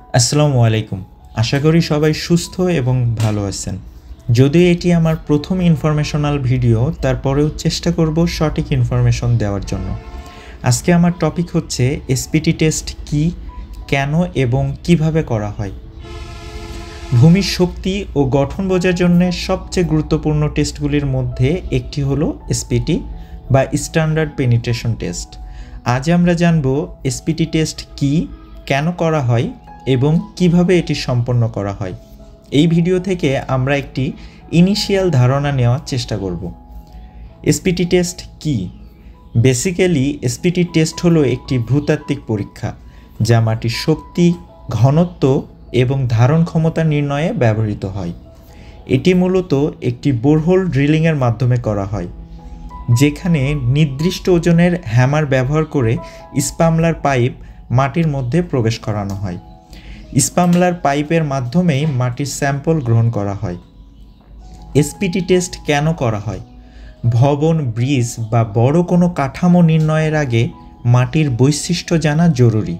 আসসালামু আলাইকুম। আশা করি সবাই সুস্থ এবং ভালো আছেন। যদিও এটি আমার প্রথম ইনফরমেশনাল ভিডিও, তারপরেও চেষ্টা করব সঠিক ইনফরমেশন দেওয়ার জন্য। আজকে আমার টপিক হচ্ছে এসপিটি টেস্ট কী, কেন এবং কিভাবে করা হয়। ভূমির শক্তি ও গঠন বোঝার জন্য সবচেয়ে গুরুত্বপূর্ণ টেস্টগুলির মধ্যে একটি হলো এসপিটি বা স্ট্যান্ডার্ড পেনিট্রেশন টেস্ট। আজ আমরা জানব এসপিটি টেস্ট কী, কেন করা হয় এবং কিভাবে এটি সম্পন্ন করা হয়। এই ভিডিও থেকে আমরা একটি ইনিশিয়াল ধারণা নেওয়ার চেষ্টা করব। এসপিটি টেস্ট কী? বেসিক্যালি এসপিটি টেস্ট হলো একটি ভূতাত্ত্বিক পরীক্ষা যা মাটির শক্তি, ঘনত্ব এবং ধারণ ক্ষমতা নির্ণয়ে ব্যবহৃত হয়। এটি মূলত একটি বোরহোল ড্রিলিংয়ের মাধ্যমে করা হয়, যেখানে নির্দিষ্ট ওজনের হ্যামার ব্যবহার করে স্পামলার পাইপ মাটির মধ্যে প্রবেশ করানো হয়। স্পামলার পাইপের মাধ্যমেই মাটির স্যাম্পল গ্রহণ করা হয়। এসপিটি টেস্ট কেন করা হয়? ভবন, ব্রিজ বা বড় কোনো কাঠামো নির্ণয়ের আগে মাটির বৈশিষ্ট্য জানা জরুরি।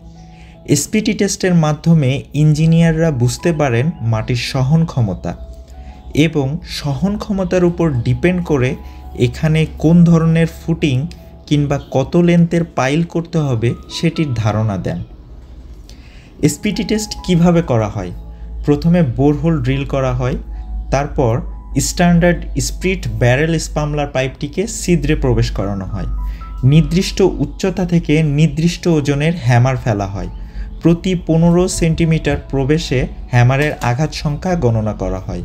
এসপিটি টেস্টের মাধ্যমে ইঞ্জিনিয়াররা বুঝতে পারেন মাটির সহন ক্ষমতা, এবং সহন ক্ষমতার উপর ডিপেন্ড করে এখানে কোন ধরনের ফুটিং কিংবা কত লেন্থের পাইল করতে হবে সেটির ধারণা দেন। এসপিটি টেস্ট কিভাবে করা হয়? প্রথমে বোরহোল ড্রিল করা হয়, তারপর স্ট্যান্ডার্ড স্প্লিট ব্যারেল স্পামলার পাইপটিকে ছিদ্রে প্রবেশ করানো হয়। নির্দিষ্ট উচ্চতা থেকে নির্দিষ্ট ওজনের হ্যামার ফেলা হয়। প্রতি 15 সেন্টিমিটার প্রবেশে হ্যামারের আঘাত সংখ্যা গণনা করা হয়।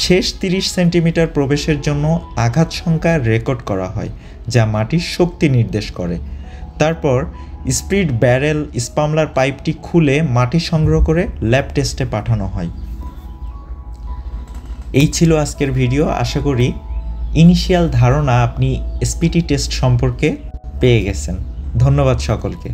শেষ 30 সেন্টিমিটার প্রবেশের জন্য আঘাত সংখ্যা রেকর্ড করা হয়, যা মাটির শক্তি নির্দেশ করে। তারপর স্প্লিট ব্যারেল স্পামলার পাইপটি খুলে মাটি সংগ্রহ করে ল্যাব টেস্টে পাঠানো হয়। এই ছিল আজকের ভিডিও। আশা করি ইনিশিয়াল ধারণা আপনি এসপিটি টেস্ট সম্পর্কে পেয়ে গেছেন। ধন্যবাদ সকলকে।